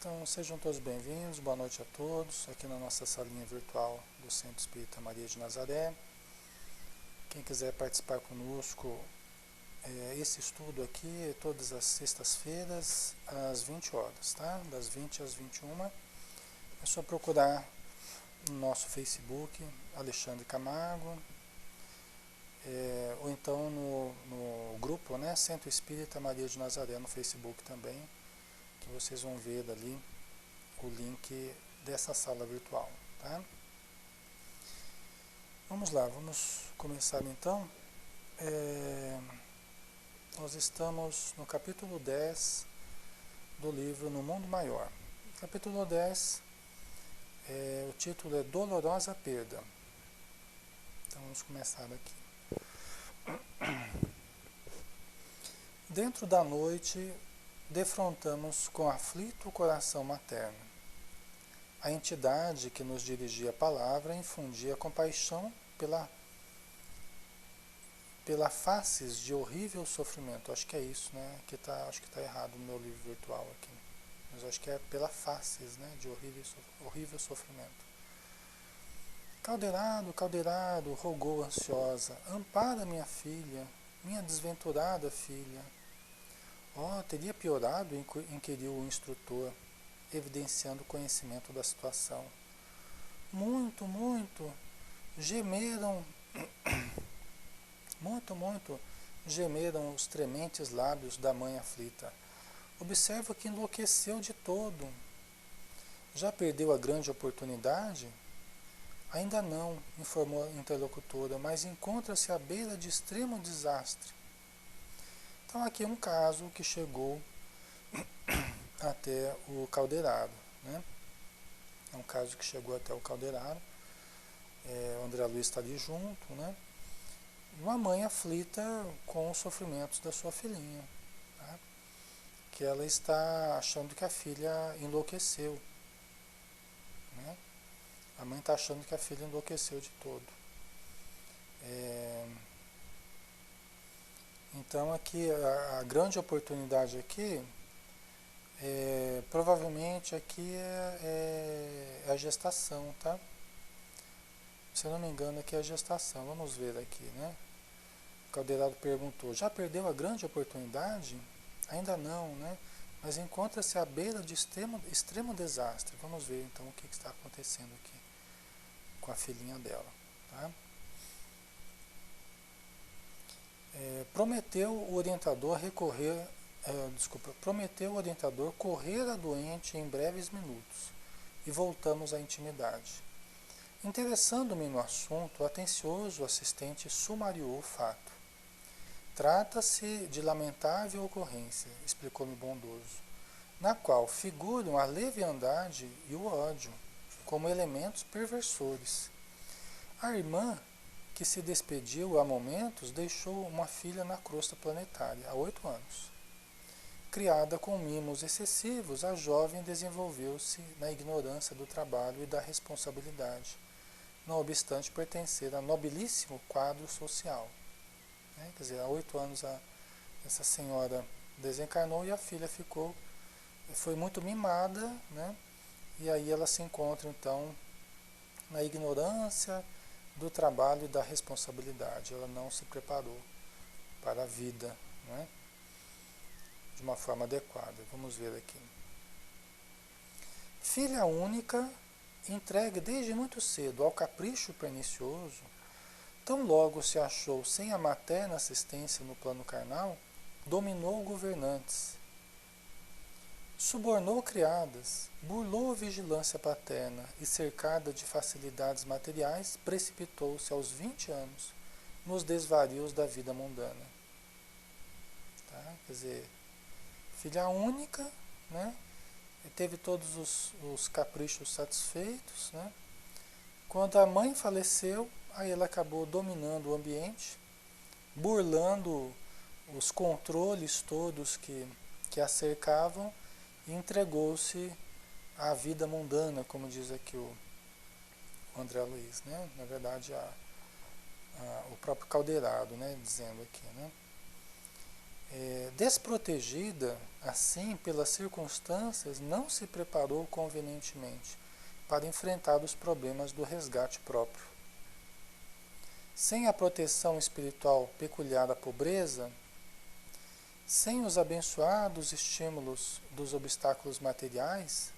Então sejam todos bem-vindos, boa noite a todos, aqui na nossa salinha virtual do Centro Espírita Maria de Nazaré. Quem quiser participar conosco, esse estudo aqui é todas as sextas-feiras, às 20 horas, tá? Das 20 às 21. É só procurar no nosso Facebook, Alexandre Camargo, ou então no grupo, né, Centro Espírita Maria de Nazaré no Facebook também, que vocês vão ver dali o link dessa sala virtual, tá? Vamos lá, vamos começar então. Nós estamos no capítulo 10 do livro No Mundo Maior. Capítulo 10, o título é Dolorosa Perda. Então vamos começar aqui. Dentro da noite, defrontamos com aflito o coração materno. A entidade que nos dirigia a palavra infundia compaixão pela faces de horrível sofrimento. Acho que é isso, né? Acho que está errado no meu livro virtual aqui. Mas acho que é pela faces, né? De horrível sofrimento. Caldeirado, Caldeirado, rogou ansiosa, ampara minha filha, minha desventurada filha. Teria piorado, inquiriu o instrutor, evidenciando o conhecimento da situação. Muito, muito, gemeram, muito, gemeram os trementes lábios da mãe aflita. Observa que enlouqueceu de todo. Já perdeu a grande oportunidade? Ainda não, informou a interlocutora, mas encontra-se à beira de extremo desastre. Então aqui é um caso que chegou até o Caldeirado, né? É um caso que chegou até o Caldeirado. O André Luiz está ali junto, né? Uma mãe aflita com os sofrimentos da sua filhinha, tá? Que ela está achando que a filha enlouqueceu, né? A mãe está achando que a filha enlouqueceu de todo. Então aqui a grande oportunidade aqui, provavelmente aqui é a gestação, tá? Se eu não me engano aqui é a gestação, vamos ver aqui, né? O Caldeirado perguntou, já perdeu a grande oportunidade? Ainda não, né? Mas encontra-se à beira de extremo desastre. Vamos ver então o que está acontecendo aqui com a filhinha dela, tá? Prometeu o orientador correr a doente em breves minutos e voltamos à intimidade. Interessando-me no assunto, o atencioso assistente sumariou o fato. Trata-se de lamentável ocorrência, explicou-me bondoso, na qual figuram a leviandade e o ódio como elementos perversores. A irmã, que se despediu há momentos, deixou uma filha na crosta planetária, há 8 anos. Criada com mimos excessivos, a jovem desenvolveu-se na ignorância do trabalho e da responsabilidade, não obstante pertencer a nobilíssimo quadro social. Quer dizer, há 8 anos essa senhora desencarnou e a filha foi muito mimada, né? E aí ela se encontra então na ignorância do trabalho e da responsabilidade. Ela não se preparou para a vida, né? De uma forma adequada. Vamos ver aqui. Filha única, entregue desde muito cedo ao capricho pernicioso, tão logo se achou sem a materna assistência no plano carnal, dominou governantes, subornou criadas, burlou a vigilância paterna e, cercada de facilidades materiais, precipitou-se aos 20 anos nos desvarios da vida mundana. Tá? Quer dizer, filha única, né? E teve todos os caprichos satisfeitos, né? Quando a mãe faleceu, aí ela acabou dominando o ambiente, burlando os controles todos que a cercavam e entregou-se à vida mundana, como diz aqui o André Luiz, né? Na verdade, o próprio Caldeirado, né? Dizendo aqui, né? desprotegida, assim, pelas circunstâncias, não se preparou convenientemente para enfrentar os problemas do resgate próprio. Sem a proteção espiritual peculiar à pobreza, sem os abençoados estímulos dos obstáculos materiais,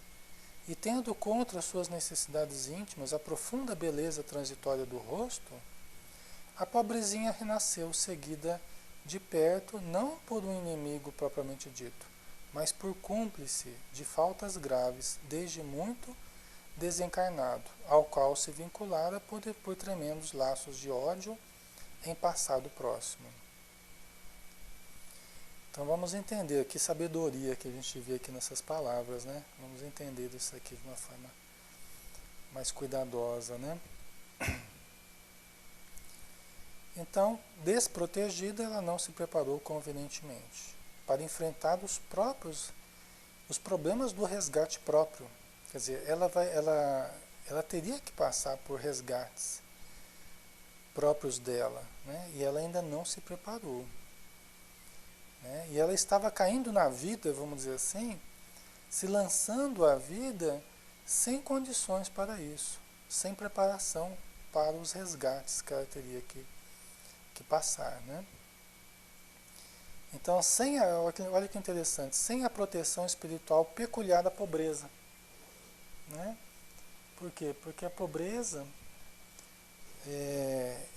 e tendo contra suas necessidades íntimas a profunda beleza transitória do rosto, a pobrezinha renasceu seguida de perto, não por um inimigo propriamente dito, mas por cúmplice de faltas graves, desde muito desencarnado, ao qual se vinculara por tremendos laços de ódio em passado próximo. Então vamos entender que sabedoria que a gente vê aqui nessas palavras, né? Vamos entender isso aqui de uma forma mais cuidadosa, né? Então, desprotegida, ela não se preparou convenientemente para enfrentar os problemas do resgate próprio. Quer dizer, ela teria que passar por resgates próprios dela, né? E ela ainda não se preparou. Né? E ela estava caindo na vida, vamos dizer assim, se lançando à vida sem condições para isso, sem preparação para os resgates que ela teria que passar. Né? Então, olha que interessante, sem a proteção espiritual peculiar à pobreza. Né? Por quê? Porque a pobreza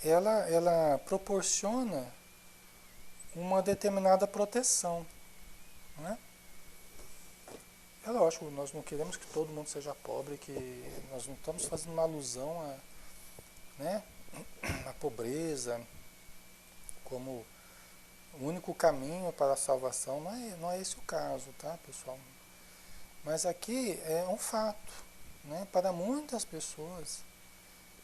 ela proporciona uma determinada proteção. Né? É lógico, nós não queremos que todo mundo seja pobre, que nós não estamos fazendo uma alusão né, à pobreza como o único caminho para a salvação. Não é esse o caso, tá, pessoal? Mas aqui é um fato. Né? Para muitas pessoas,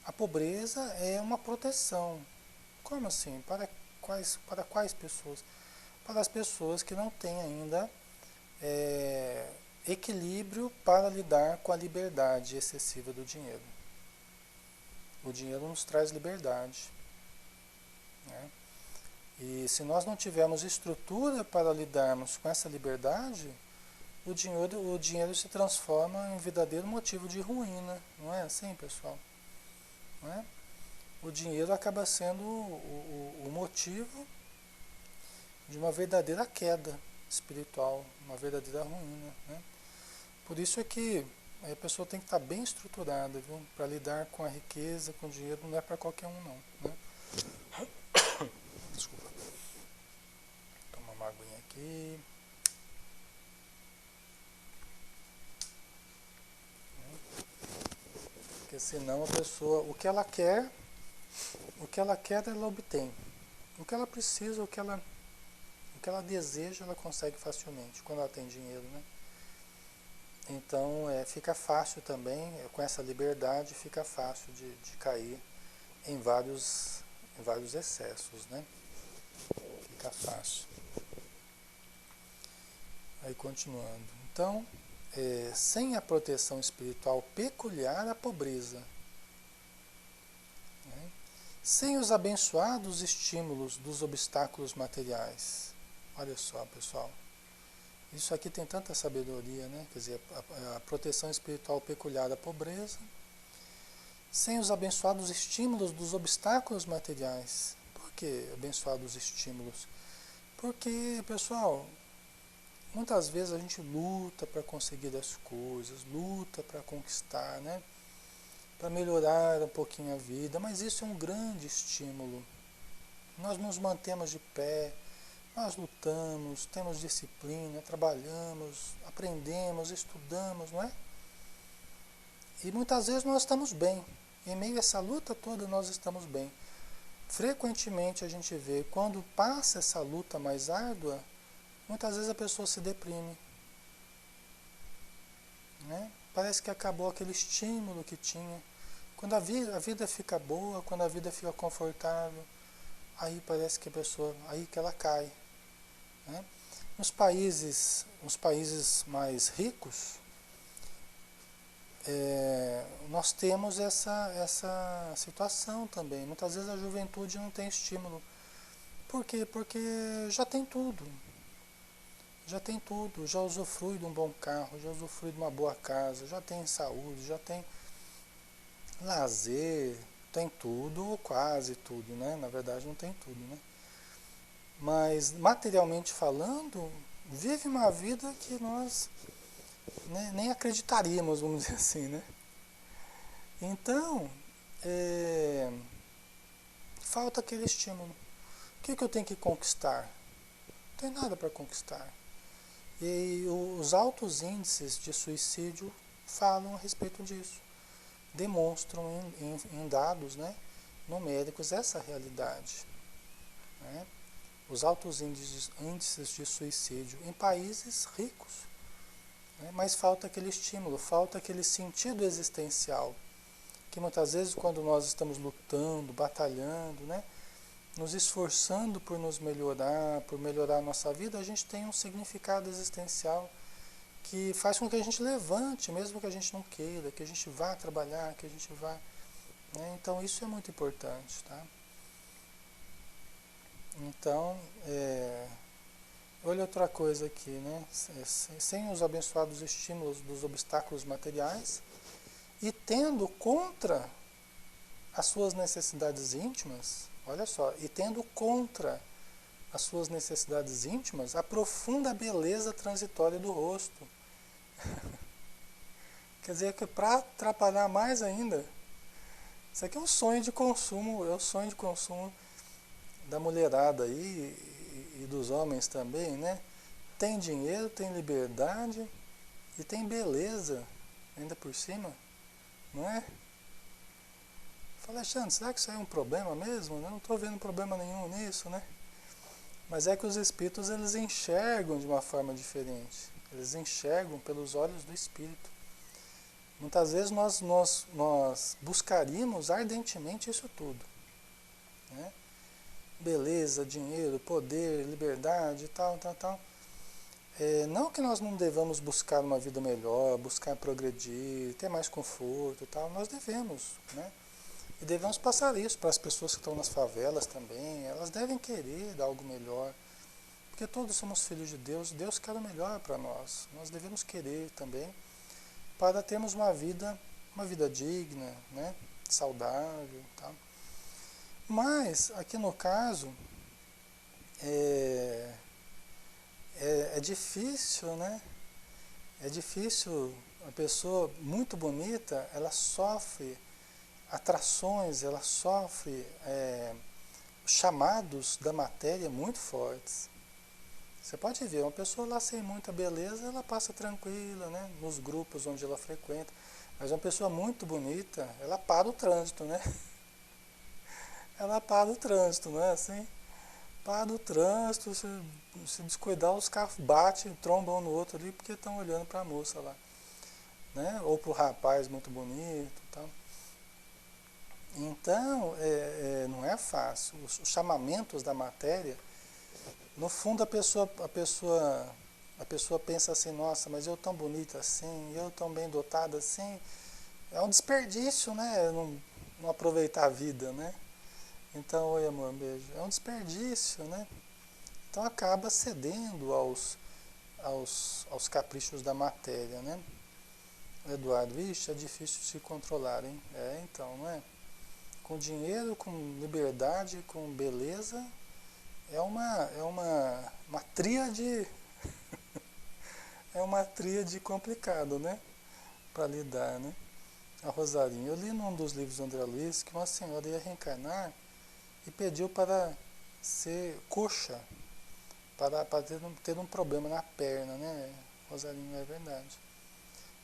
a pobreza é uma proteção. Como assim? Para quais pessoas? Para as pessoas que não têm ainda equilíbrio para lidar com a liberdade excessiva do dinheiro. O dinheiro nos traz liberdade. Né? E se nós não tivermos estrutura para lidarmos com essa liberdade, o dinheiro se transforma em um verdadeiro motivo de ruína. Não é assim, pessoal? Não é? O dinheiro acaba sendo o motivo de uma verdadeira queda espiritual, uma verdadeira ruína. Né? Por isso é que a pessoa tem que estar bem estruturada, viu? Para lidar com a riqueza, com o dinheiro, não é para qualquer um não. Né? Desculpa. Toma uma aguinha aqui. Porque senão a pessoa, o que ela quer, ela obtém. O que ela precisa, o que ela deseja, ela consegue facilmente, quando ela tem dinheiro, né? Então, fica fácil também, com essa liberdade, fica fácil de cair em vários excessos, né? Fica fácil. Aí, continuando. Então, sem a proteção espiritual peculiar à pobreza, né? Sem os abençoados estímulos dos obstáculos materiais. Olha só, pessoal. Isso aqui tem tanta sabedoria, né? Quer dizer, a proteção espiritual peculiar à pobreza, sem os abençoados estímulos dos obstáculos materiais. Por que abençoados estímulos? Porque, pessoal, muitas vezes a gente luta para conseguir as coisas, luta para conquistar, né? Para melhorar um pouquinho a vida, mas isso é um grande estímulo. Nós nos mantemos de pé, nós lutamos, temos disciplina, trabalhamos, aprendemos, estudamos, não é? E muitas vezes nós estamos bem. Em meio a essa luta toda nós estamos bem. Frequentemente a gente vê, quando passa essa luta mais árdua, muitas vezes a pessoa se deprime. Né? Parece que acabou aquele estímulo que tinha. Quando a vida fica boa, quando a vida fica confortável, aí parece que a pessoa, aí que ela cai. Né? Nos países mais ricos, nós temos essa situação também. Muitas vezes a juventude não tem estímulo. Por quê? Porque já tem tudo. já tem tudo, já usufrui de um bom carro, já usufrui de uma boa casa, já tem saúde, já tem lazer, tem tudo, ou quase tudo, né? Na verdade não tem tudo, né? Mas materialmente falando, vive uma vida que nós, né, nem acreditaríamos, vamos dizer assim, né? Então, é, falta aquele estímulo. O que eu tenho que conquistar? Não tem nada para conquistar. E os altos índices de suicídio falam a respeito disso. Demonstram em dados, né, numéricos essa realidade. Né? Os altos índices de suicídio em países ricos. Né? Mas falta aquele estímulo, falta aquele sentido existencial. Que muitas vezes quando nós estamos lutando, batalhando, né, nos esforçando por melhorar a nossa vida, a gente tem um significado existencial que faz com que a gente levante, mesmo que a gente não queira, que a gente vá trabalhar, que a gente vá. Né? Então isso é muito importante. Tá? Então, olha outra coisa aqui, né? Sem os abençoados estímulos dos obstáculos materiais e tendo contra as suas necessidades íntimas, olha só, e tendo contra as suas necessidades íntimas a profunda beleza transitória do rosto. Quer dizer que para atrapalhar mais ainda, isso aqui é um sonho de consumo, é o sonho de consumo da mulherada aí e dos homens também, né? Tem dinheiro, tem liberdade e tem beleza ainda por cima, não é? Falei, Alexandre, será que isso aí é um problema mesmo? Eu não estou vendo problema nenhum nisso, né? Mas é que os espíritos, eles enxergam de uma forma diferente. Eles enxergam pelos olhos do espírito. Muitas vezes nós buscaríamos ardentemente isso tudo. Né? Beleza, dinheiro, poder, liberdade, tal, tal, tal. Não que nós não devamos buscar uma vida melhor, buscar progredir, ter mais conforto e tal. Nós devemos, né? E devemos passar isso para as pessoas que estão nas favelas também. Elas devem querer dar algo melhor. Porque todos somos filhos de Deus. Deus quer o melhor para nós. Nós devemos querer também para termos uma vida digna, né? Saudável. Tá? Mas, aqui no caso, é difícil, né? É difícil. A pessoa muito bonita, ela sofre atrações, ela sofre chamados da matéria muito fortes. Você pode ver, uma pessoa lá sem muita beleza, ela passa tranquila, né, nos grupos onde ela frequenta. Mas uma pessoa muito bonita, ela para o trânsito, né? Ela para o trânsito, não é assim? Para o trânsito, se descuidar, os carros batem, trombam um no outro ali, porque estão olhando para a moça lá. Né? Ou para o rapaz muito bonito e tal. Então, não é fácil. Os chamamentos da matéria, no fundo a pessoa pensa assim, nossa, mas eu tão bonita assim, eu tão bem dotada assim, é um desperdício, né? Não aproveitar a vida, né? Então, oi amor, um beijo. É um desperdício, né? Então acaba cedendo aos caprichos da matéria, né? Eduardo, vixe, é difícil se controlar, hein? Então, não é? Com dinheiro, com liberdade, com beleza, uma tríade, é uma tríade complicado, né? Para lidar, né? A Rosarinha, eu li num dos livros do André Luiz que uma senhora ia reencarnar e pediu para ser coxa, para ter um problema na perna, né? Rosarinha, é verdade.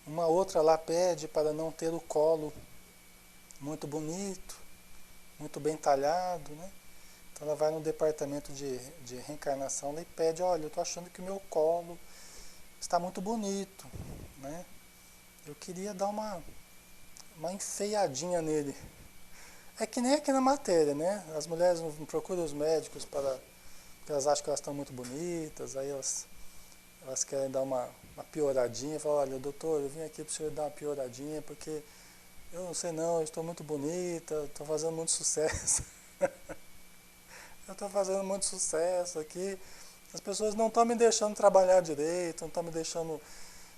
Uma outra lá pede para não ter o colo muito bonito, muito bem talhado, né? Então ela vai no departamento de reencarnação e pede, olha, eu estou achando que o meu colo está muito bonito, né? Eu queria dar uma enfeiadinha nele. É que nem aqui na matéria, né? As mulheres não procuram os médicos porque elas acham que elas estão muito bonitas, aí elas querem dar uma pioradinha, falam, olha, doutor, eu vim aqui para o senhor dar uma pioradinha, porque eu não sei não, eu estou muito bonita, estou fazendo muito sucesso. Eu estou fazendo muito sucesso aqui, As pessoas não estão me deixando trabalhar direito, não estão me deixando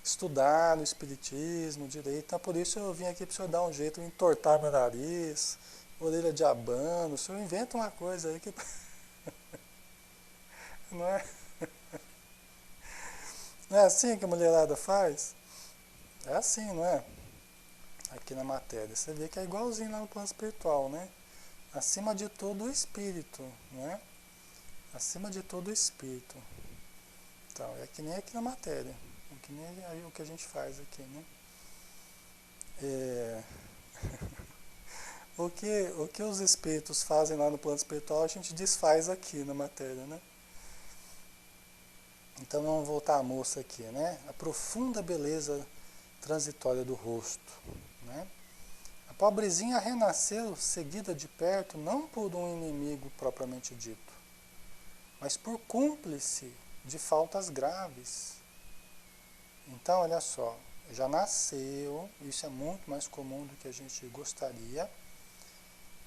estudar no espiritismo direito. Então por isso eu vim aqui para o senhor dar um jeito, entortar meu nariz, orelha de abano. O senhor inventa uma coisa aí que. Não é, não é assim que a mulherada faz? É assim, não é? Aqui na matéria. Você vê que é igualzinho lá no plano espiritual, né? Acima de tudo o espírito, né? Acima de tudo o espírito. Então, é que nem aqui na matéria. É que nem aí o que a gente faz aqui, né? É, o que os espíritos fazem lá no plano espiritual, a gente desfaz aqui na matéria, né? Então vamos voltar à moça aqui, né? A profunda beleza transitória do rosto, né? A pobrezinha renasceu seguida de perto não por um inimigo propriamente dito, mas por cúmplice de faltas graves. Então, olha só, já nasceu, isso é muito mais comum do que a gente gostaria,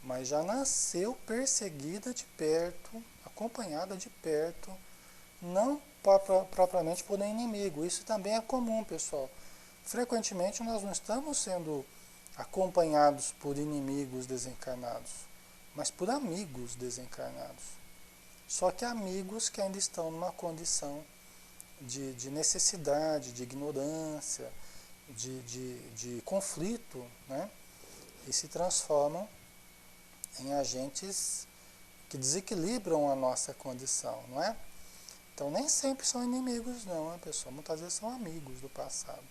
mas já nasceu perseguida de perto, acompanhada de perto, não propriamente por um inimigo. Isso também é comum, pessoal. Frequentemente nós não estamos sendo acompanhados por inimigos desencarnados, mas por amigos desencarnados. Só que amigos que ainda estão numa condição de necessidade, de ignorância, de conflito, né? E se transformam em agentes que desequilibram a nossa condição, não é? Então nem sempre são inimigos não, né, pessoal? Muitas vezes são amigos do passado.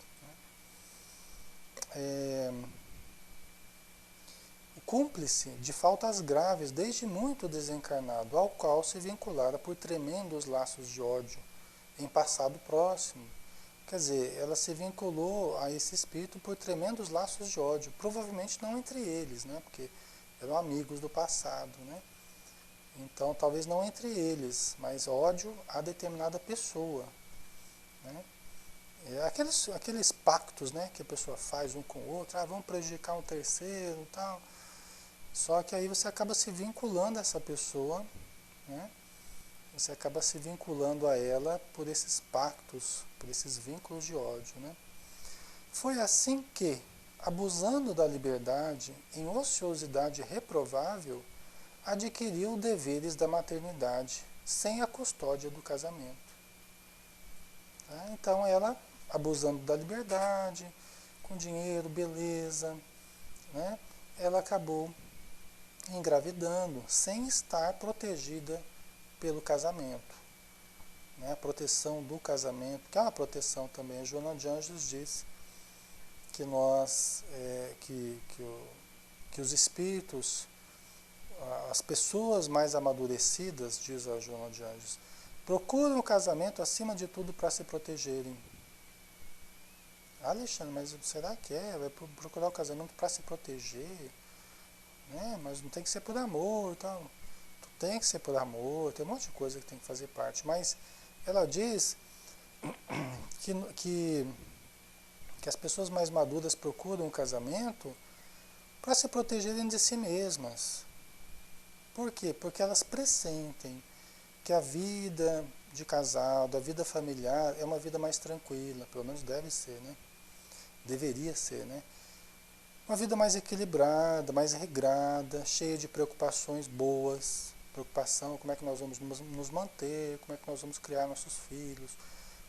O cúmplice de faltas graves desde muito desencarnado, ao qual se vinculara por tremendos laços de ódio em passado próximo. Quer dizer, ela se vinculou a esse espírito por tremendos laços de ódio, provavelmente não entre eles, né? Porque eram amigos do passado, né? Então, talvez não entre eles, mas ódio a determinada pessoa, né? Aqueles pactos, né, que a pessoa faz um com o outro, vamos prejudicar um terceiro e tal. Só que aí você acaba se vinculando a essa pessoa, né? Você acaba se vinculando a ela por esses pactos, por esses vínculos de ódio, né? Foi assim que, abusando da liberdade, em ociosidade reprovável, adquiriu deveres da maternidade, sem a custódia do casamento. Tá? Então ela, abusando da liberdade, com dinheiro, beleza, né? Ela acabou engravidando, sem estar protegida pelo casamento. Né? A proteção do casamento, que é uma proteção também. A Joana de Anjos diz que que os espíritos, as pessoas mais amadurecidas, diz a Joana de Anjos, procuram o casamento acima de tudo para se protegerem. Alexandre, mas será que vai procurar o casamento para se proteger? Né? Mas não tem que ser por amor e tal. Tem que ser por amor, tem um monte de coisa que tem que fazer parte. Mas ela diz que, que as pessoas mais maduras procuram o casamento para se protegerem de si mesmas. Por quê? Porque elas pressentem que a vida de casado, a vida familiar é uma vida mais tranquila, pelo menos deve ser, né? Deveria ser, né? Uma vida mais equilibrada, mais regrada, cheia de preocupações boas. Preocupação, como é que nós vamos nos manter, como é que nós vamos criar nossos filhos,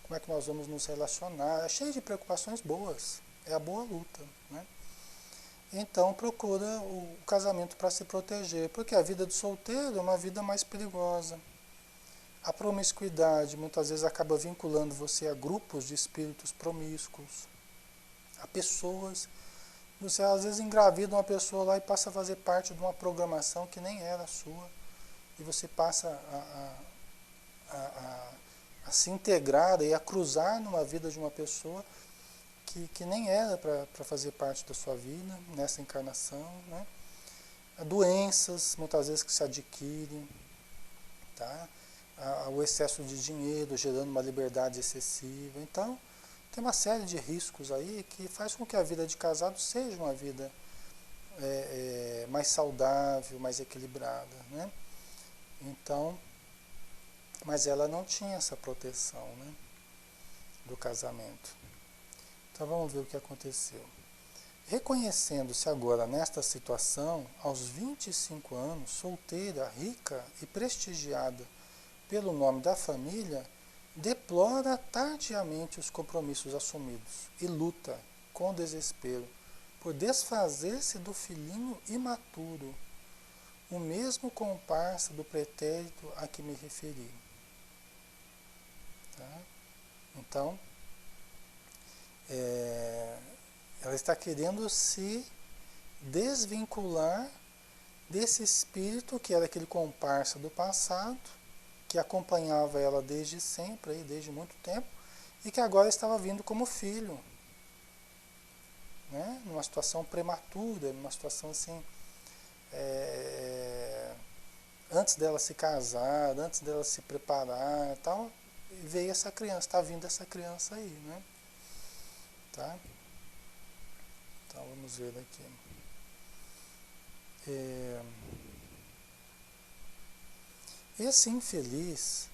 como é que nós vamos nos relacionar. É cheio de preocupações boas. É a boa luta, né? Então procura o casamento para se proteger, porque a vida do solteiro é uma vida mais perigosa. A promiscuidade muitas vezes acaba vinculando você a grupos de espíritos promíscuos, a pessoas. Você às vezes engravida uma pessoa lá e passa a fazer parte de uma programação que nem era sua. E você passa a se integrar e a cruzar numa vida de uma pessoa que nem era para fazer parte da sua vida, nessa encarnação, né? Doenças, muitas vezes, que se adquirem, tá? O excesso de dinheiro gerando uma liberdade excessiva. Então, tem uma série de riscos aí que faz com que a vida de casado seja uma vida mais saudável, mais equilibrada, né? Então, Mas ela não tinha essa proteção, né, do casamento. Então vamos ver o que aconteceu. Reconhecendo-se agora nesta situação, aos 25 anos, solteira, rica e prestigiada pelo nome da família, deplora tardiamente os compromissos assumidos e luta com desespero por desfazer-se do filhinho imaturo, o mesmo comparsa do pretérito a que me referi. Tá? Então, ela está querendo se desvincular desse espírito que era aquele comparsa do passado, que acompanhava ela desde sempre, desde muito tempo, e que agora estava vindo como filho, né? Numa situação prematura, numa situação assim, antes dela se casar, antes dela se preparar e tal, veio essa criança, está vindo essa criança aí, né? Tá? Então vamos ver aqui. Esse infeliz,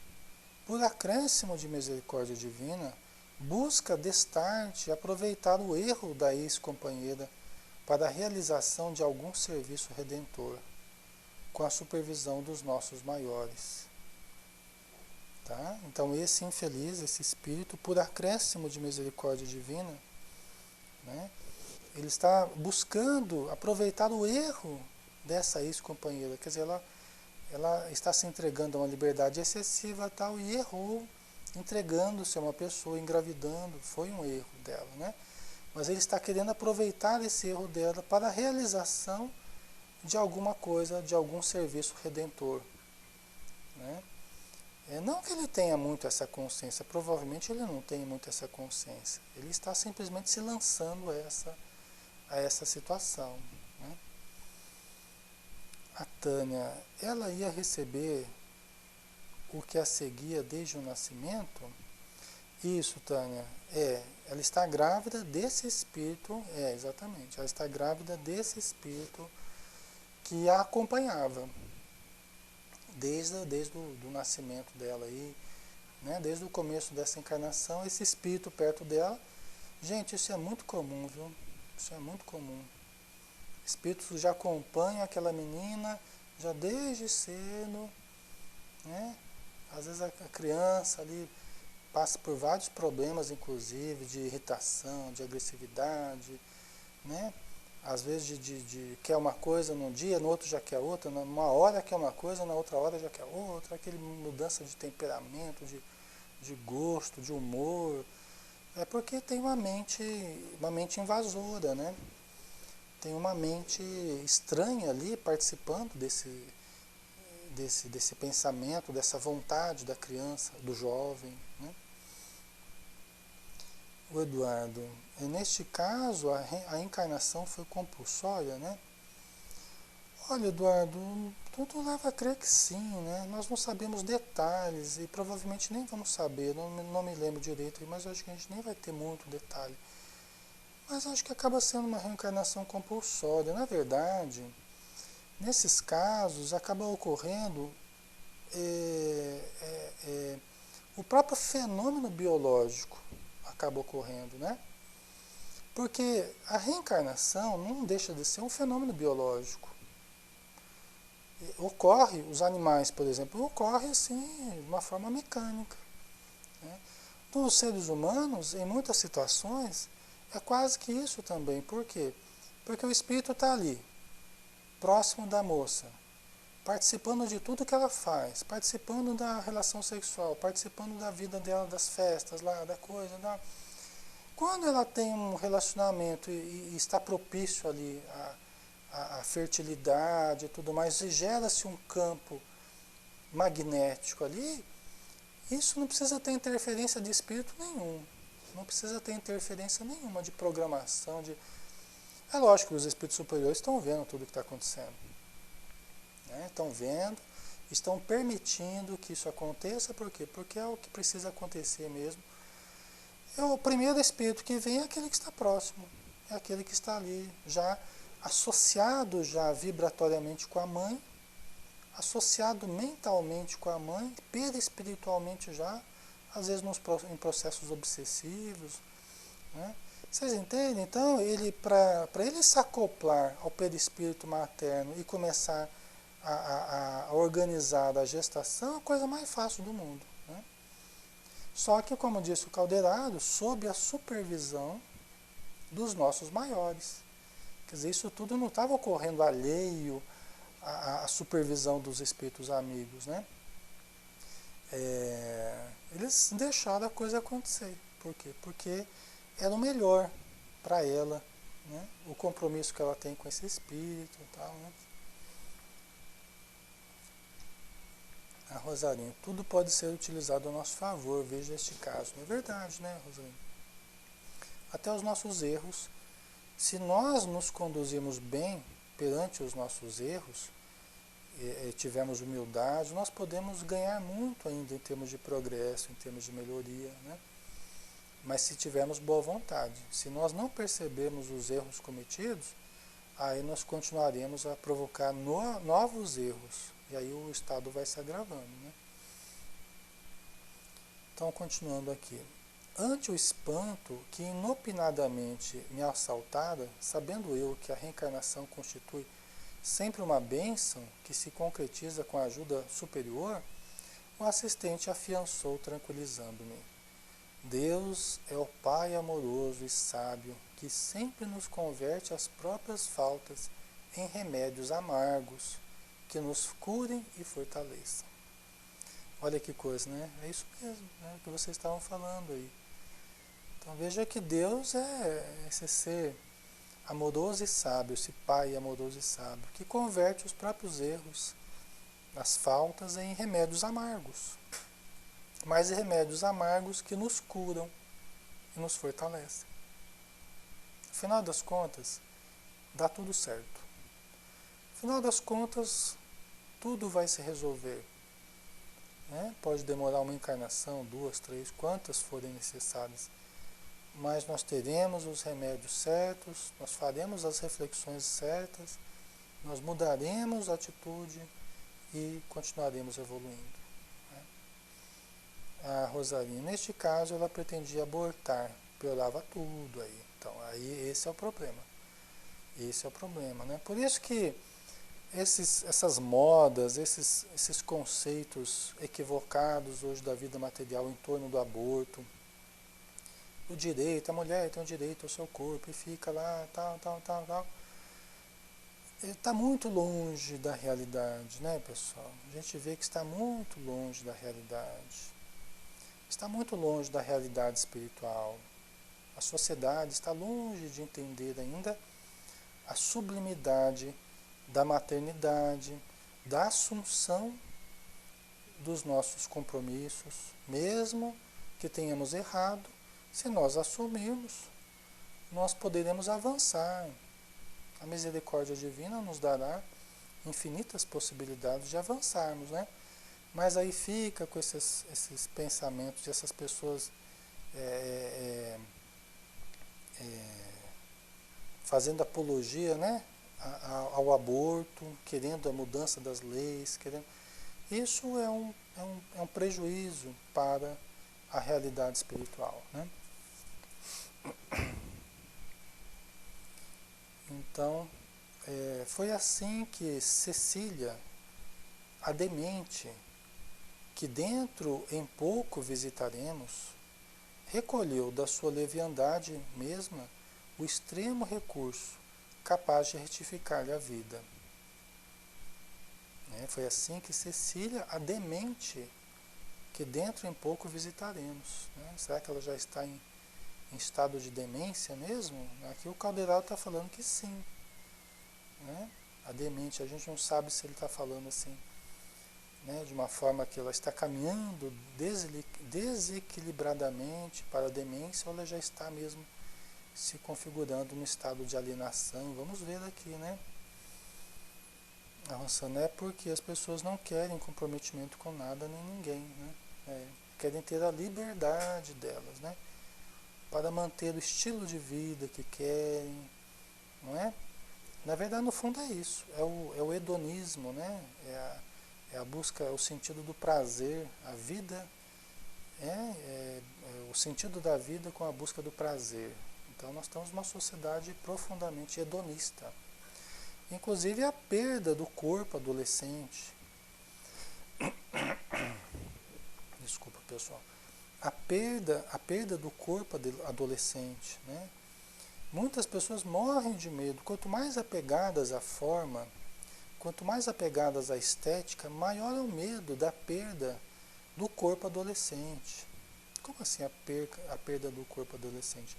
por acréscimo de misericórdia divina, busca destarte aproveitar o erro da ex-companheira para a realização de algum serviço redentor, com a supervisão dos nossos maiores. Tá? Então esse infeliz, esse espírito, por acréscimo de misericórdia divina, né, ele está buscando aproveitar o erro dessa ex-companheira. Quer dizer, ela está se entregando a uma liberdade excessiva tal, e errou, entregando-se a uma pessoa, engravidando, foi um erro dela, né? Mas ele está querendo aproveitar esse erro dela para a realização de alguma coisa, de algum serviço redentor, né? Não que ele tenha muito essa consciência, provavelmente ele não tem muito essa consciência, ele está simplesmente se lançando a essa situação, né? A Tânia, ela ia receber o que a seguia desde o nascimento? Isso, Tânia, ela está grávida desse espírito, exatamente, ela está grávida desse espírito que a acompanhava desde o do nascimento dela aí, né? Desde o começo dessa encarnação, esse espírito perto dela. Gente, isso é muito comum, viu? Isso é muito comum. Espíritos já acompanham aquela menina já desde cedo, né? Às vezes a criança ali passa por vários problemas, inclusive de irritação, de agressividade, né? Às vezes de quer uma coisa num dia, no outro já quer outra, numa hora quer uma coisa, na outra hora já quer outra, aquele mudança de temperamento, de gosto, de humor. É porque tem uma mente invasora, né? Tem uma mente estranha ali participando desse pensamento, dessa vontade da criança, do jovem, né? O Eduardo, neste caso a encarnação foi compulsória, né? Olha, Eduardo, tudo leva a crer que sim, né? Nós não sabemos detalhes e provavelmente nem vamos saber, não me lembro direito, mas acho que a gente nem vai ter muito detalhe. Mas acho que acaba sendo uma reencarnação compulsória. Na verdade, nesses casos, acaba ocorrendo o próprio fenômeno biológico acaba ocorrendo, né? Porque a reencarnação não deixa de ser um fenômeno biológico. Ocorre, os animais, por exemplo, ocorre assim, de uma forma mecânica, né? Nos seres humanos, em muitas situações, é quase que isso também. Por quê? Porque o espírito está ali, próximo da moça, participando de tudo que ela faz, participando da relação sexual, participando da vida dela, das festas lá, da coisa. Quando ela tem um relacionamento e está propício ali a fertilidade e tudo mais, e gera-se um campo magnético ali, isso não precisa ter interferência de espírito nenhum. Não precisa ter interferência nenhuma de programação. É lógico que os espíritos superiores estão vendo tudo o que está acontecendo, né? Estão vendo, estão permitindo que isso aconteça. Por quê? Porque é o que precisa acontecer mesmo. O primeiro espírito que vem é aquele que está próximo, é aquele que está ali, já associado já vibratoriamente com a mãe, associado mentalmente com a mãe, perispiritualmente já, às vezes em processos obsessivos, né? Vocês entendem? Então, ele para ele se acoplar ao perispírito materno e começar a organizar a gestação é a coisa mais fácil do mundo, né? Só que, como disse o Calderaro, sob a supervisão dos nossos maiores. Quer dizer, isso tudo não estava ocorrendo alheio à supervisão dos espíritos amigos, né? Eles deixaram a coisa acontecer. Por quê? Porque era o melhor para ela, né? O compromisso que ela tem com esse espírito e tal, né? A Rosarinha, tudo pode ser utilizado a nosso favor, veja este caso. Não é verdade, né, Rosarinha? Até os nossos erros, se nós nos conduzirmos bem perante os nossos erros, e tivermos humildade, nós podemos ganhar muito ainda em termos de progresso, em termos de melhoria, né? Mas se tivermos boa vontade, se nós não percebermos os erros cometidos, aí nós continuaremos a provocar novos erros, e aí o estado vai se agravando, né? Então, continuando aqui. Ante o espanto que inopinadamente me assaltara, sabendo eu que a reencarnação constitui sempre uma bênção que se concretiza com a ajuda superior, o assistente afiançou tranquilizando-me. Deus é o Pai amoroso e sábio que sempre nos converte as próprias faltas em remédios amargos que nos curem e fortaleçam. Olha que coisa, né? É isso mesmo, né, que vocês estavam falando aí. Então veja que Deus é esse ser amoroso e sábio, esse Pai amoroso e sábio, que converte os próprios erros, as faltas, em remédios amargos. Mas remédios amargos que nos curam e nos fortalecem. Afinal das contas, dá tudo certo. Afinal das contas, tudo vai se resolver, né? Pode demorar uma encarnação, 2, 3, quantas forem necessárias. Mas nós teremos os remédios certos, nós faremos as reflexões certas, nós mudaremos a atitude e continuaremos evoluindo. A Rosarinha, neste caso, ela pretendia abortar, piorava tudo aí. Então, aí esse é o problema. Esse é o problema, né? Por isso que essas modas, esses conceitos equivocados hoje da vida material em torno do aborto, o direito, a mulher tem o direito ao seu corpo e fica lá, tal. Está muito longe da realidade, né, pessoal? A gente vê que está muito longe da realidade. Está muito longe da realidade espiritual. A sociedade está longe de entender ainda a sublimidade da maternidade, da assunção dos nossos compromissos, mesmo que tenhamos errado, se nós assumirmos, nós poderemos avançar. A misericórdia divina nos dará infinitas possibilidades de avançarmos, né? Mas aí fica com esses pensamentos de essas pessoas fazendo apologia, né, ao aborto, querendo a mudança das leis, querendo... Isso é um prejuízo para a realidade espiritual, né? Então, foi assim que Cecília, a demente, que dentro em pouco visitaremos, recolheu da sua leviandade mesma o extremo recurso capaz de retificar-lhe a vida. Foi assim que Cecília, a demente, que dentro em pouco visitaremos. Será que ela já está em estado de demência mesmo? Aqui o Caldeirão está falando que sim. A demente, a gente não sabe se ele está falando assim, de uma forma que ela está caminhando desequilibradamente para a demência, ou ela já está mesmo se configurando no estado de alienação. Vamos ver aqui, né? Avançando, é porque as pessoas não querem comprometimento com nada nem ninguém, né? Querem ter a liberdade delas, né? Para manter o estilo de vida que querem, não é? Na verdade, no fundo é isso, é o hedonismo, né? É a busca, é o sentido do prazer, a vida é o sentido da vida com a busca do prazer. Então nós estamos numa sociedade profundamente hedonista. Inclusive a perda do corpo adolescente. Desculpa, pessoal. A perda do corpo adolescente, né? Muitas pessoas morrem de medo. Quanto mais apegadas à forma, quanto mais apegadas à estética, maior é o medo da perda do corpo adolescente. Como assim a perda do corpo adolescente?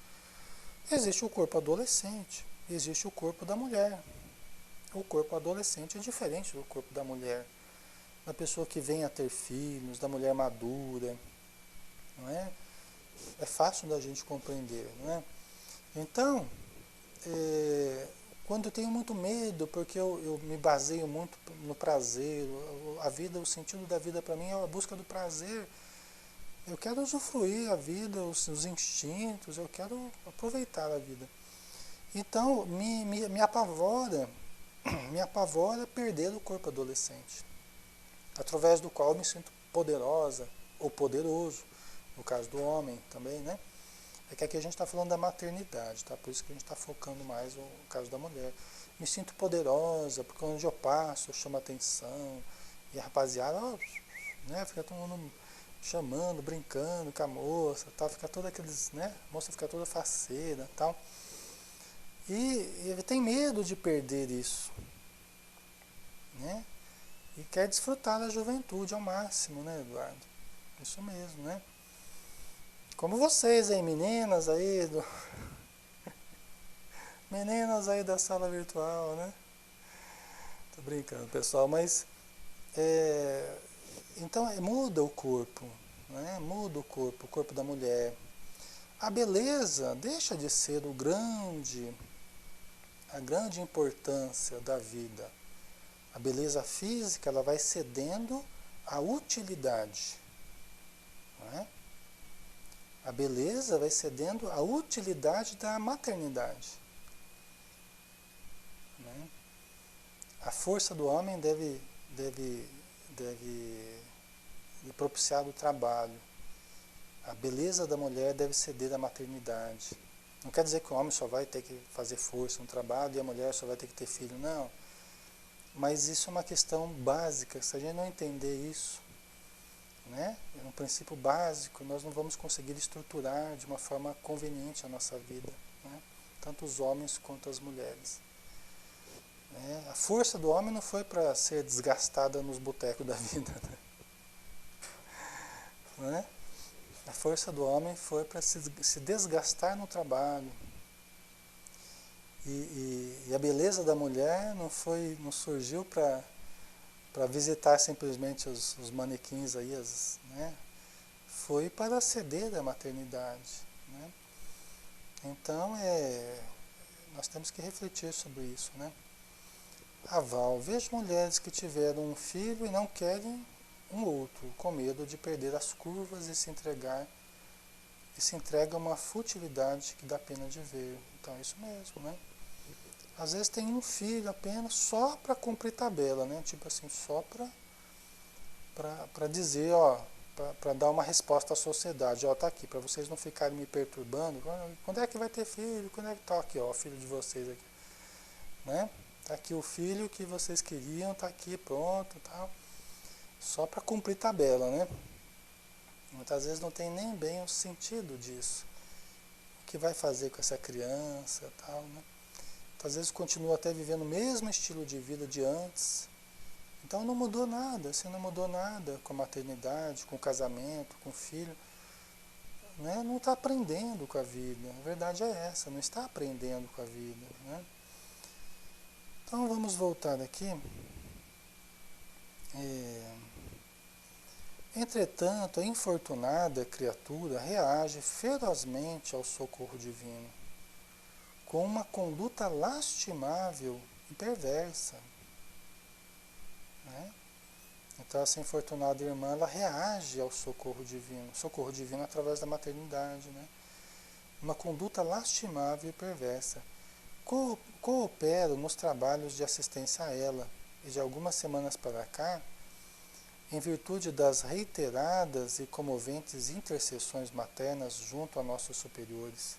Existe o corpo adolescente, existe o corpo da mulher. O corpo adolescente é diferente do corpo da mulher, da pessoa que vem a ter filhos, da mulher madura, não é? É fácil da gente compreender, não é? Então, quando eu tenho muito medo, porque eu me baseio muito no prazer, a vida, o sentido da vida para mim é a busca do prazer. Eu quero usufruir a vida, os instintos, eu quero aproveitar a vida. Então, me apavora, me apavora perder o corpo adolescente, através do qual eu me sinto poderosa ou poderoso, no caso do homem também, né? É que aqui a gente está falando da maternidade, tá? Por isso que a gente está focando mais no caso da mulher. Me sinto poderosa, porque onde eu passo, eu chamo atenção, e a rapaziada, ó, né, fica todo mundo chamando, brincando com a moça, tal, fica toda aqueles, né, a moça fica toda faceira, tal. E ele tem medo de perder isso, né? E quer desfrutar da juventude ao máximo, né, Eduardo? Isso mesmo, né? Como vocês aí, meninas aí, meninas aí da sala virtual, né? Tô brincando, pessoal, mas então muda o corpo, né? Muda o corpo da mulher. A beleza deixa de ser a grande importância da vida. A beleza física, ela vai cedendo à utilidade, não é? A beleza vai cedendo à utilidade da maternidade, né? A força do homem deve propiciar o trabalho. A beleza da mulher deve ceder à maternidade. Não quer dizer que o homem só vai ter que fazer força no trabalho e a mulher só vai ter que ter filho, não. Mas isso é uma questão básica. Se a gente não entender isso, né, é um princípio básico, nós não vamos conseguir estruturar de uma forma conveniente a nossa vida, né? Tanto os homens quanto as mulheres. Né? A força do homem não foi para ser desgastada nos botecos da vida, né? A força do homem foi para se desgastar no trabalho. E a beleza da mulher não surgiu para visitar simplesmente os manequins aí, né? Foi para ceder à maternidade, né? Então nós temos que refletir sobre isso, né? Aval. Vejo mulheres que tiveram um filho e não querem um outro, com medo de perder as curvas e se entrega a uma futilidade que dá pena de ver. Então é isso mesmo, né? Às vezes tem um filho apenas só para cumprir tabela, né? Tipo assim, só para dizer, ó, para dar uma resposta à sociedade, ó, tá aqui, para vocês não ficarem me perturbando, quando é que vai ter filho? Quando é que tá aqui, ó, o filho de vocês aqui, né? Tá aqui o filho que vocês queriam, tá aqui, pronto, tal. Só para cumprir tabela, né? Muitas vezes não tem nem bem o sentido disso. O que vai fazer com essa criança, tal, né? Às vezes continua até vivendo o mesmo estilo de vida de antes. Então não mudou nada, você não mudou nada com a maternidade, com o casamento, com o filho. Né? Não está aprendendo com a vida. A verdade é essa, não está aprendendo com a vida. Né? Então vamos voltar aqui. Entretanto, a infortunada criatura reage ferozmente ao socorro divino, com uma conduta lastimável e perversa. Né? Então essa infortunada irmã, ela reage ao socorro divino através da maternidade, né? Uma conduta lastimável e perversa. Coopero nos trabalhos de assistência a ela, e de algumas semanas para cá, em virtude das reiteradas e comoventes intercessões maternas junto a nossos superiores.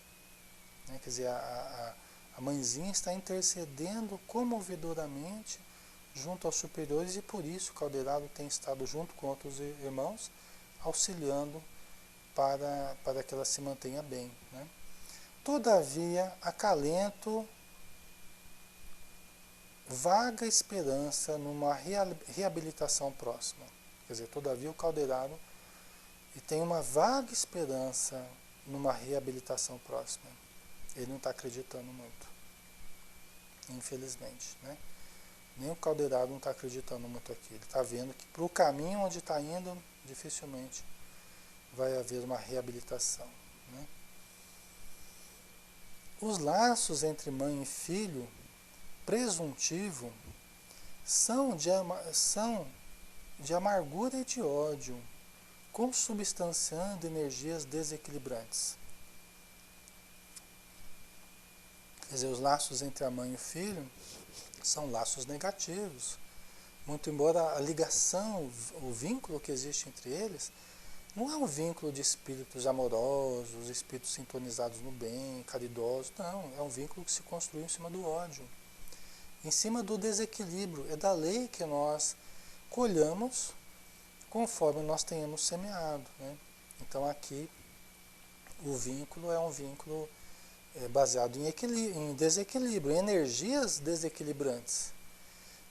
Né? Quer dizer, a mãezinha está intercedendo comovedoramente junto aos superiores e por isso o Caldeirado tem estado junto com outros irmãos, auxiliando para que ela se mantenha bem. Né? Todavia, acalento vaga esperança numa reabilitação próxima. Quer dizer, todavia o Caldeirado tem uma vaga esperança numa reabilitação próxima. Ele não está acreditando muito, infelizmente, né? Nem o Caldeirado não está acreditando muito aqui. Ele está vendo que para o caminho onde está indo, dificilmente vai haver uma reabilitação. Né? Os laços entre mãe e filho, presuntivo, são de amargura e de ódio, consubstanciando energias desequilibrantes. Quer dizer, os laços entre a mãe e o filho são laços negativos. Muito embora a ligação, o vínculo que existe entre eles, não é um vínculo de espíritos amorosos, espíritos sintonizados no bem, caridosos, não. É um vínculo que se construiu em cima do ódio, em cima do desequilíbrio. É da lei que nós colhamos conforme nós tenhamos semeado. Né? Então aqui o vínculo é um vínculo baseado em desequilíbrio, em energias desequilibrantes.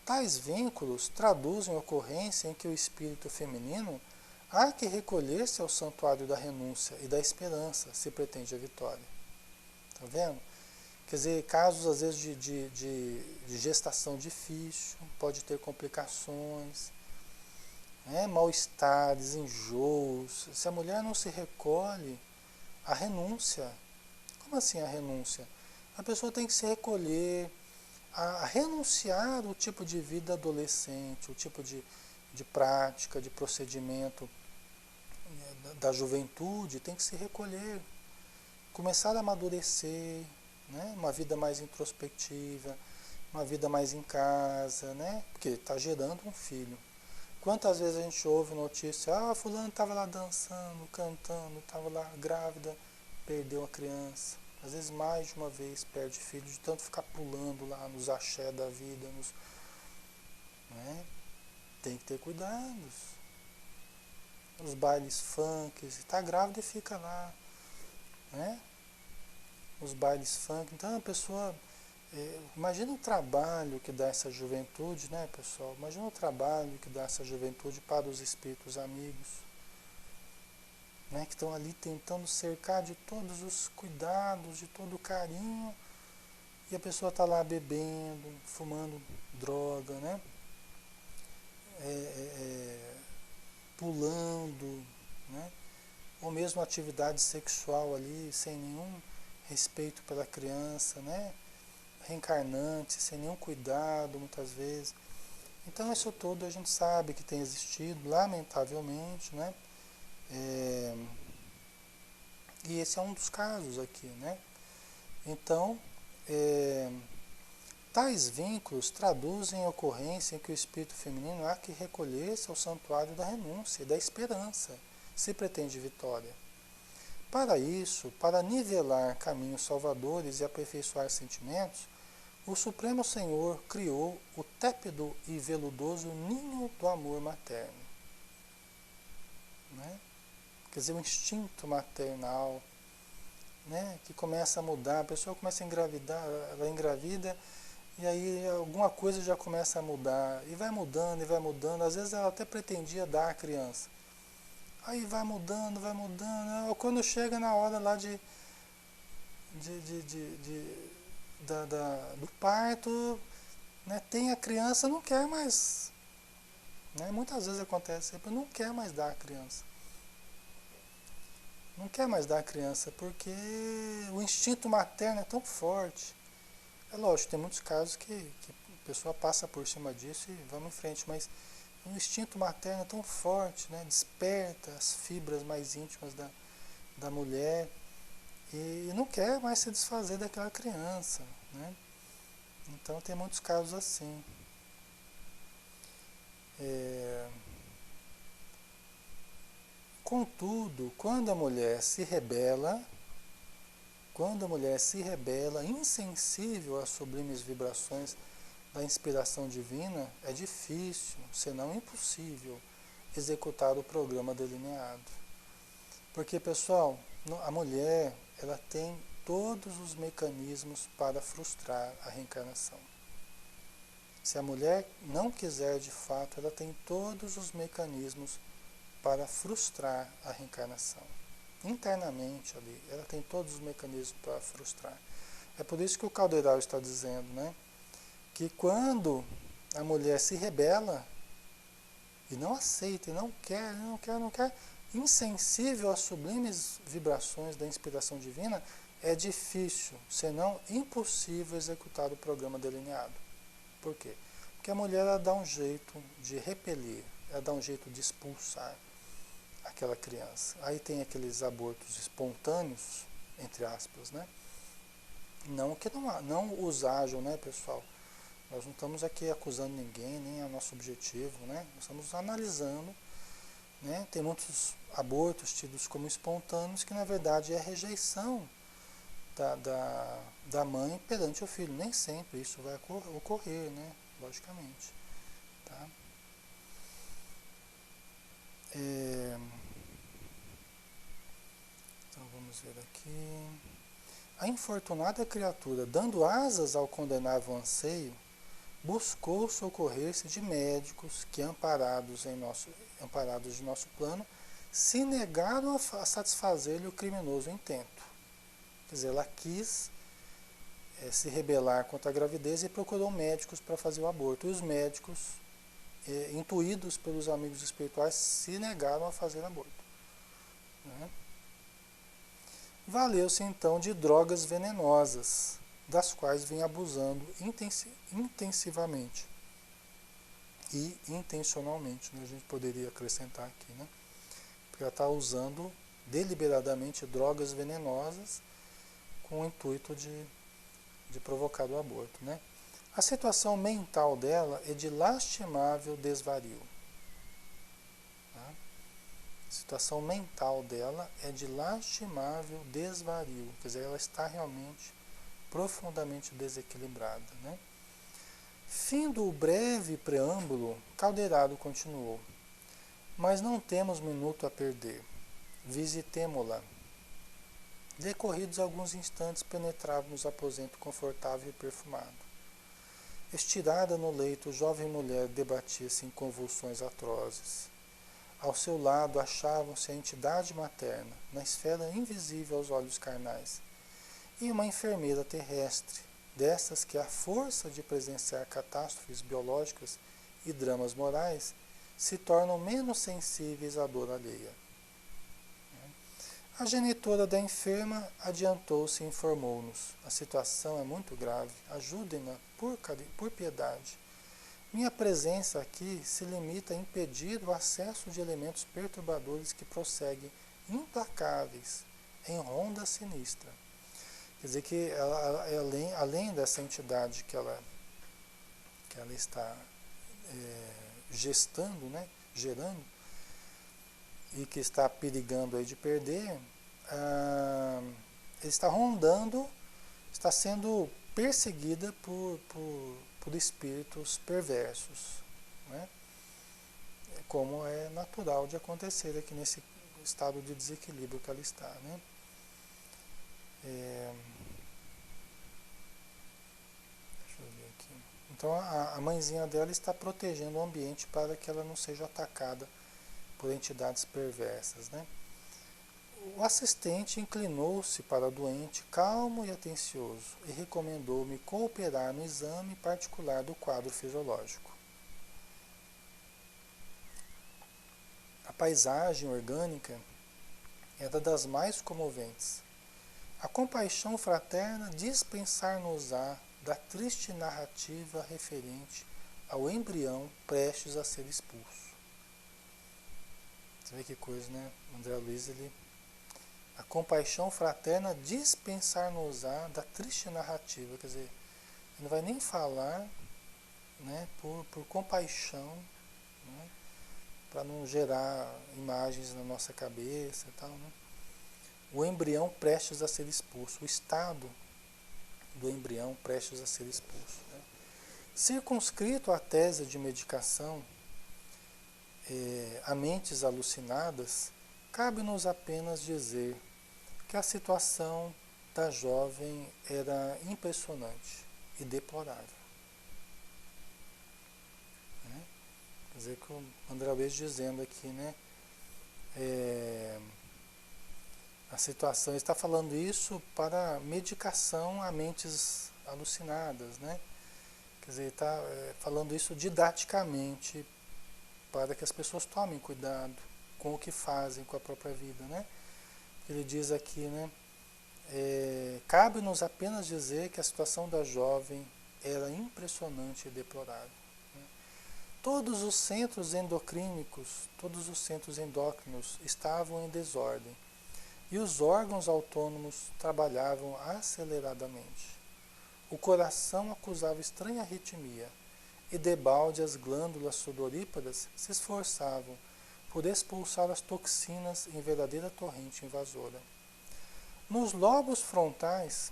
Tais vínculos traduzem a ocorrência em que o espírito feminino há que recolher-se ao santuário da renúncia e da esperança, se pretende a vitória. Está vendo? Quer dizer, casos às vezes de gestação difícil, pode ter complicações, né? Mal-estares, enjoos. Se a mulher não se recolhe, a renúncia. Como assim a renúncia? A pessoa tem que se recolher, a renunciar o tipo de vida adolescente, o tipo de prática, de procedimento da juventude, tem que se recolher, começar a amadurecer, né? Uma vida mais introspectiva, uma vida mais em casa, né? Porque está gerando um filho. Quantas vezes a gente ouve notícia, fulano estava lá dançando, cantando, estava lá grávida, perdeu a criança. Às vezes mais de uma vez perde filho, de tanto ficar pulando lá nos axé da vida, né? Tem que ter cuidados. Os bailes funk, está grávida e fica lá, né? Os bailes funk. Então a pessoa, imagina o trabalho que dá essa juventude, né, pessoal? Imagina o trabalho que dá essa juventude para os espíritos amigos, né, que estão ali tentando cercar de todos os cuidados, de todo o carinho, e a pessoa está lá bebendo, fumando droga, né? Pulando, né? Ou mesmo atividade sexual ali, sem nenhum respeito pela criança, né? Reencarnante, sem nenhum cuidado, muitas vezes. Então isso tudo a gente sabe que tem existido, lamentavelmente, né? E esse é um dos casos aqui, né? Então, tais vínculos traduzem a ocorrência em que o espírito feminino há que recolher-se ao santuário da renúncia e da esperança, se pretende vitória. Para isso, para nivelar caminhos salvadores e aperfeiçoar sentimentos, o Supremo Senhor criou o tépido e veludoso ninho do amor materno. Né? Quer dizer, o instinto maternal, né? Que começa a mudar, a pessoa começa a engravidar, ela engravida, e aí alguma coisa já começa a mudar, e vai mudando, às vezes ela até pretendia dar a criança. Aí vai mudando, quando chega na hora lá do parto, né, tem a criança, não quer mais. Né? Muitas vezes acontece, não quer mais dar a criança. Não quer mais dar a criança, porque o instinto materno é tão forte. É lógico, tem muitos casos que a pessoa passa por cima disso e vamos em frente, mas o instinto materno é tão forte, né? Desperta as fibras mais íntimas da mulher e não quer mais se desfazer daquela criança, né? Então tem muitos casos assim. Contudo, quando a mulher se rebela, insensível às sublimes vibrações da inspiração divina, é difícil, senão impossível, executar o programa delineado. Porque, pessoal, a mulher, ela tem todos os mecanismos para frustrar a reencarnação. Se a mulher não quiser de fato, ela tem todos os mecanismos para frustrar a reencarnação. Internamente ali, ela tem todos os mecanismos para frustrar. É por isso que o Caldeirão está dizendo, né, que quando a mulher se rebela e não aceita, e não quer, insensível às sublimes vibrações da inspiração divina, é difícil, senão impossível executar o programa delineado. Por quê? Porque a mulher, ela dá um jeito de repelir, ela dá um jeito de expulsar aquela criança. Aí tem aqueles abortos espontâneos, entre aspas, né? Não que não os hajam, né, pessoal? Nós não estamos aqui acusando ninguém, nem é o nosso objetivo, né? Nós estamos analisando, né? Tem muitos abortos tidos como espontâneos que na verdade é a rejeição da mãe perante o filho. Nem sempre isso vai ocorrer, né? Logicamente. Tá? Então vamos ver aqui. A infortunada criatura, dando asas ao condenável anseio, buscou socorrer-se de médicos que, amparados de nosso plano, se negaram a satisfazer-lhe o criminoso intento. Quer dizer, ela quis se rebelar contra a gravidez e procurou médicos para fazer o aborto. E os médicos, intuídos pelos amigos espirituais, se negaram a fazer aborto. Né? Valeu-se então de drogas venenosas, das quais vem abusando intensivamente e intencionalmente, né? A gente poderia acrescentar aqui, né? Porque ela está usando deliberadamente drogas venenosas com o intuito de provocar o aborto, né? A situação mental dela é de lastimável desvario. Tá? A situação mental dela é de lastimável desvario, quer dizer, ela está realmente profundamente desequilibrada, né? Findo o breve preâmbulo, Caldeirado continuou: mas não temos minuto a perder. Visitemo-la. Decorridos alguns instantes, penetrávamos aposento confortável e perfumado. Estirada no leito, a jovem mulher debatia-se em convulsões atrozes. Ao seu lado achavam-se a entidade materna, na esfera invisível aos olhos carnais, e uma enfermeira terrestre, dessas que, à força de presenciar catástrofes biológicas e dramas morais, se tornam menos sensíveis à dor alheia. A genitora da enferma adiantou-se e informou-nos: a situação é muito grave, ajudem-na por piedade. Minha presença aqui se limita a impedir o acesso de elementos perturbadores que prosseguem implacáveis em ronda sinistra. Quer dizer que além dessa entidade que ela está gestando, né, gerando, e que está perigando aí de perder, ele está rondando, está sendo perseguida por espíritos perversos, né? Como é natural de acontecer aqui nesse estado de desequilíbrio que ela está, né? Deixa eu ver aqui. Então a mãezinha dela está protegendo o ambiente para que ela não seja atacada por entidades perversas, né? O assistente inclinou-se para a doente, calmo e atencioso, e recomendou-me cooperar no exame particular do quadro fisiológico. A paisagem orgânica era das mais comoventes. A compaixão fraterna dispensar-nos-á da triste narrativa referente ao embrião prestes a ser expulso. Você vê que coisa, né? André Luiz, a compaixão fraterna dispensar-nos-á da triste narrativa, quer dizer, ele não vai nem falar, né, por compaixão, né, para não gerar imagens na nossa cabeça e tal, né? O embrião prestes a ser expulso, o estado do embrião prestes a ser expulso, né? Circunscrito à tese de medicação a mentes alucinadas, cabe-nos apenas dizer que a situação da jovem era impressionante e deplorável, né? Quer dizer que o André Luiz dizendo aqui, né? A situação, ele está falando isso para medicação a mentes alucinadas, né? Quer dizer, ele está falando isso didaticamente para que as pessoas tomem cuidado com o que fazem com a própria vida, né? Ele diz aqui, né? Cabe-nos apenas dizer que a situação da jovem era impressionante e deplorável, né? Todos os centros endocrínicos, todos os centros endócrinos estavam em desordem e os órgãos autônomos trabalhavam aceleradamente. O coração acusava estranha arritmia e debalde as glândulas sudoríparas se esforçavam por expulsar as toxinas em verdadeira torrente invasora. Nos lobos frontais,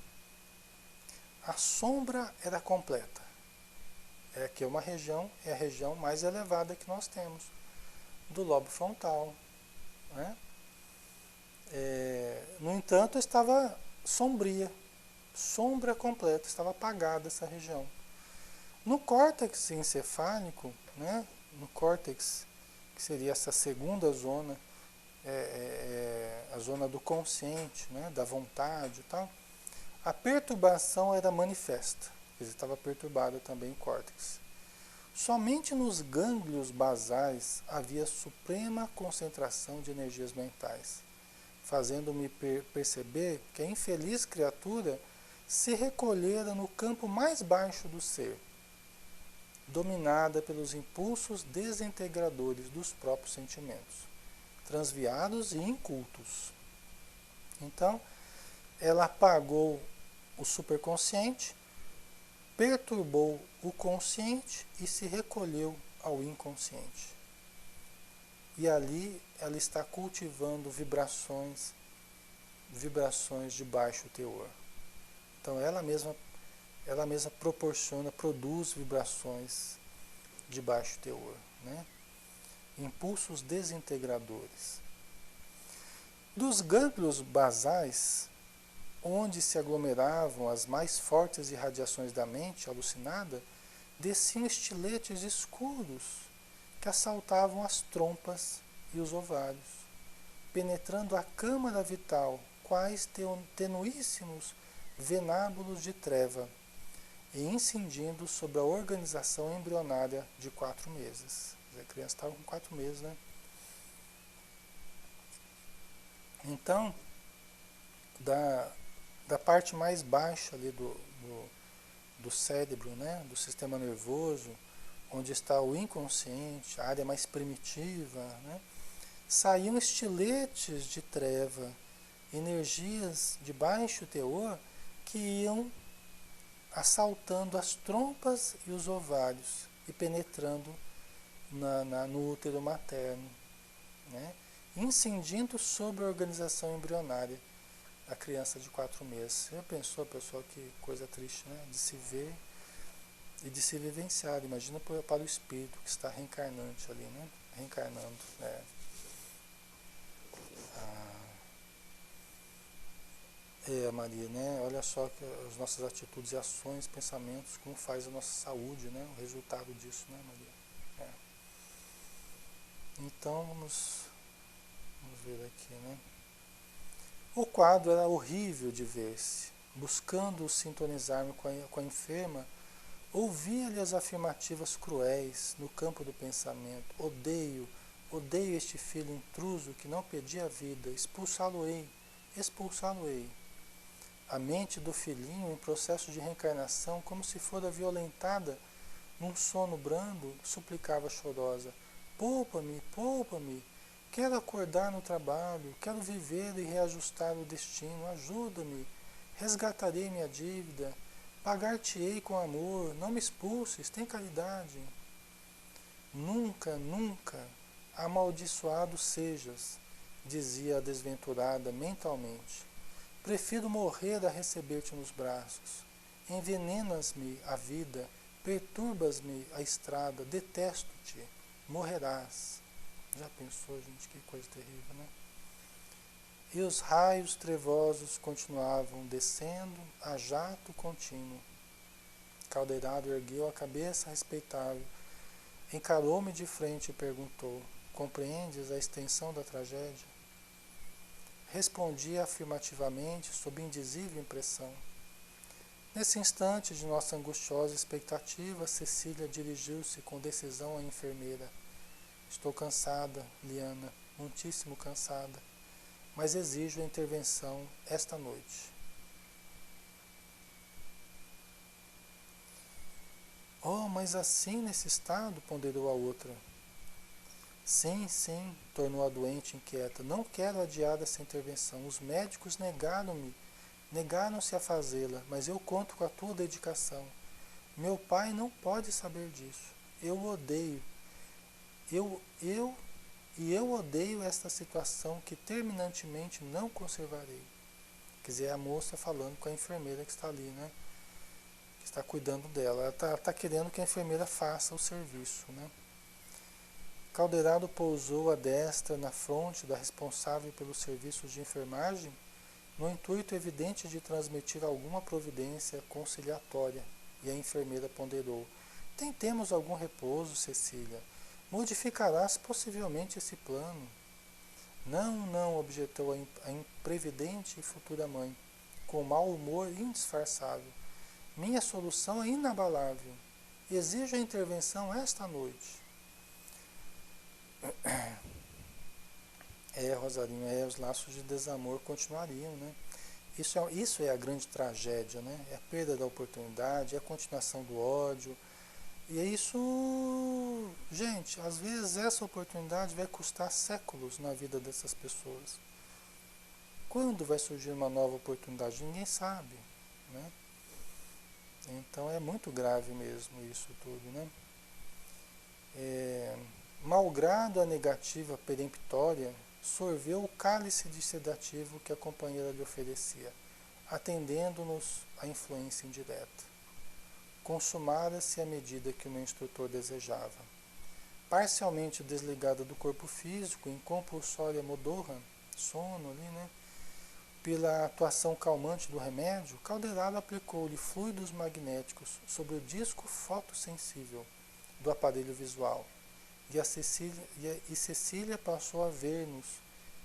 a sombra era completa. Aqui é uma região, é a região mais elevada que nós temos, do lobo frontal, né? No entanto, estava sombria, sombra completa, estava apagada essa região. No córtex encefálico, né? No córtex, que seria essa segunda zona, a zona do consciente, né? Da vontade e tal, a perturbação era manifesta, quer dizer, estava perturbada também o córtex. Somente nos gânglios basais havia suprema concentração de energias mentais, fazendo-me perceber que a infeliz criatura se recolhera no campo mais baixo do ser, dominada pelos impulsos desintegradores dos próprios sentimentos, transviados e incultos. Então, ela apagou o superconsciente, perturbou o consciente e se recolheu ao inconsciente. E ali ela está cultivando vibrações de baixo teor. Então ela mesma proporciona, produz vibrações de baixo teor, né? Impulsos desintegradores. Dos gânglios basais, onde se aglomeravam as mais fortes irradiações da mente alucinada, desciam estiletes escuros que assaltavam as trompas e os ovários, penetrando a câmara vital, quais tenuíssimos venábulos de treva, e incidindo sobre a organização embrionária de 4 meses. A criança estava com 4 meses, né? Então, da parte mais baixa ali do cérebro, né? Do sistema nervoso, onde está o inconsciente, a área mais primitiva, né? Saíam estiletes de treva, energias de baixo teor que iam assaltando as trompas e os ovários e penetrando no útero materno, né? Incidindo sobre a organização embrionária da criança de 4 meses. Você já pensou, pessoal, que coisa triste, né? De se ver e de se vivenciar. Imagina para o espírito que está reencarnante ali, né? Reencarnando, né? Maria, né? Olha só que as nossas atitudes e ações, pensamentos, como faz a nossa saúde, né? O resultado disso, né, Maria? Então, vamos ver aqui, né? O quadro era horrível de ver-se. Buscando sintonizar-me com a enferma, ouvia-lhe as afirmativas cruéis no campo do pensamento. Odeio este filho intruso que não pedia vida. Expulsá-lo-ei. A mente do filhinho, em processo de reencarnação, como se fora violentada num sono brando, suplicava chorosa: poupa-me, poupa-me, quero acordar no trabalho, quero viver e reajustar o destino, ajuda-me, resgatarei minha dívida, pagar-te-ei com amor, não me expulses, tem caridade. Nunca, nunca Amaldiçoado sejas, dizia a desventurada mentalmente. Prefiro morrer a receber-te nos braços. Envenenas-me a vida, perturbas-me a estrada, detesto-te, morrerás. Já pensou, gente, que coisa terrível, né? E os raios trevosos continuavam descendo a jato contínuo. Caldeirado ergueu a cabeça respeitável, encarou-me de frente e perguntou: compreendes a extensão da tragédia? Respondi afirmativamente, sob indizível impressão. Nesse instante de nossa angustiosa expectativa, Cecília dirigiu-se com decisão à enfermeira. Estou cansada, Liana, muitíssimo cansada, mas exijo a intervenção esta noite. Oh, mas assim nesse estado, ponderou a outra. Sim, sim, tornou a doente inquieta. Não quero adiar essa intervenção. Os médicos negaram-se a fazê-la, mas eu conto com a tua dedicação. Meu pai não pode saber disso. Eu o odeio. Eu odeio esta situação que terminantemente não conservarei. Quer dizer, a moça falando com a enfermeira que está ali, né? Que está cuidando dela. Ela está querendo que a enfermeira faça o serviço, né? Caldeirado pousou a destra na fronte da responsável pelos serviços de enfermagem, no intuito evidente de transmitir alguma providência conciliatória, e a enfermeira ponderou: tentemos algum repouso, Cecília. Modificarás possivelmente esse plano. Não, não, objetou a imprevidente e futura mãe, com mau humor indisfarçável. Minha solução é inabalável. Exijo a intervenção esta noite. Rosarinho, os laços de desamor continuariam, né? Isso é a grande tragédia, né? É a perda da oportunidade, é a continuação do ódio. E é isso, gente, às vezes essa oportunidade vai custar séculos na vida dessas pessoas. Quando vai surgir uma nova oportunidade? Ninguém sabe, né? Então é muito grave mesmo isso tudo, né? Malgrado a negativa peremptória, sorveu o cálice de sedativo que a companheira lhe oferecia, atendendo-nos à influência indireta. Consumara-se a medida que o meu instrutor desejava. Parcialmente desligada do corpo físico, em compulsória modorra, sono ali, né? Pela atuação calmante do remédio, Caldeirado aplicou-lhe fluidos magnéticos sobre o disco fotossensível do aparelho visual, e Cecília passou a ver-nos,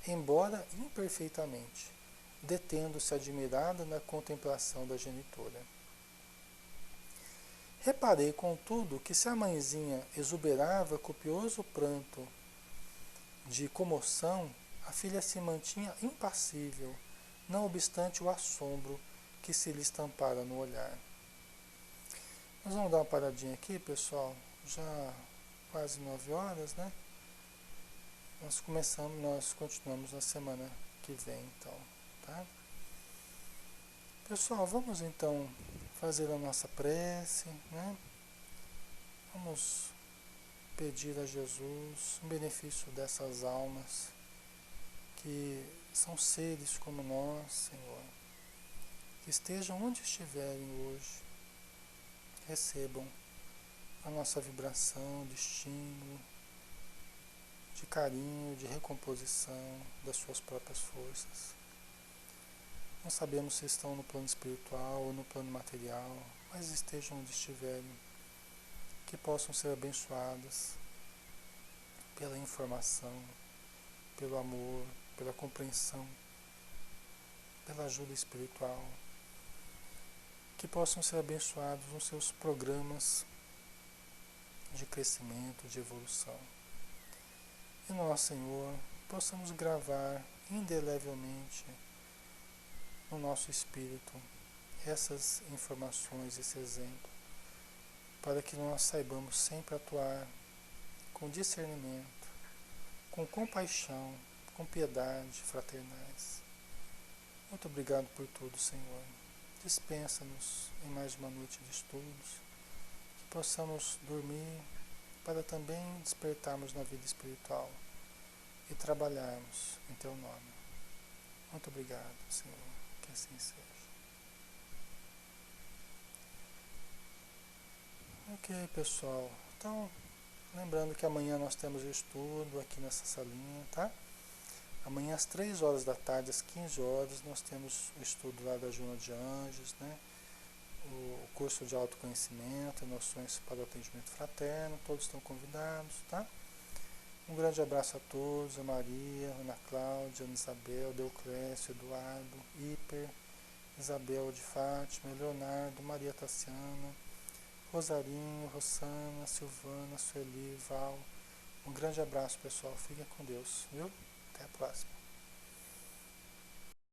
embora imperfeitamente, detendo-se admirada na contemplação da genitora. Reparei, contudo, que se a mãezinha exuberava copioso pranto de comoção, a filha se mantinha impassível, não obstante o assombro que se lhe estampara no olhar. Nós vamos dar uma paradinha aqui, pessoal, já quase 9 horas, né? Nós continuamos na semana que vem, então, tá? Pessoal, vamos então fazer a nossa prece, né? Vamos pedir a Jesus o benefício dessas almas que são seres como nós, Senhor, que estejam onde estiverem hoje, recebam a nossa vibração de estímulo, de carinho, de recomposição das suas próprias forças. Não sabemos se estão no plano espiritual ou no plano material, mas estejam onde estiverem, que possam ser abençoadas pela informação, pelo amor, pela compreensão, pela ajuda espiritual, que possam ser abençoados nos seus programas de crescimento, de evolução. E nós, Senhor, possamos gravar indelevelmente no nosso espírito essas informações, esse exemplo, para que nós saibamos sempre atuar com discernimento, com compaixão, com piedade fraternais. Muito obrigado por tudo, Senhor. Dispensa-nos em mais uma noite de estudos, que possamos dormir para também despertarmos na vida espiritual e trabalharmos em Teu nome. Muito obrigado, Senhor, que assim seja. Ok, pessoal. Então, lembrando que amanhã nós temos o estudo aqui nessa salinha, tá? Amanhã às 3 horas da tarde, às 15 horas, nós temos o estudo lá da Juna de Anjos, né? O curso de autoconhecimento, noções para o atendimento fraterno, todos estão convidados, tá? Um grande abraço a todos, a Maria, Ana Cláudia, Ana Isabel, Deuclésio, Eduardo, Hiper, Isabel de Fátima, Leonardo, Maria Tassiana, Rosarinho, Rossana, Silvana, Sueli, Val. Um grande abraço, pessoal. Fiquem com Deus, viu? Até a próxima.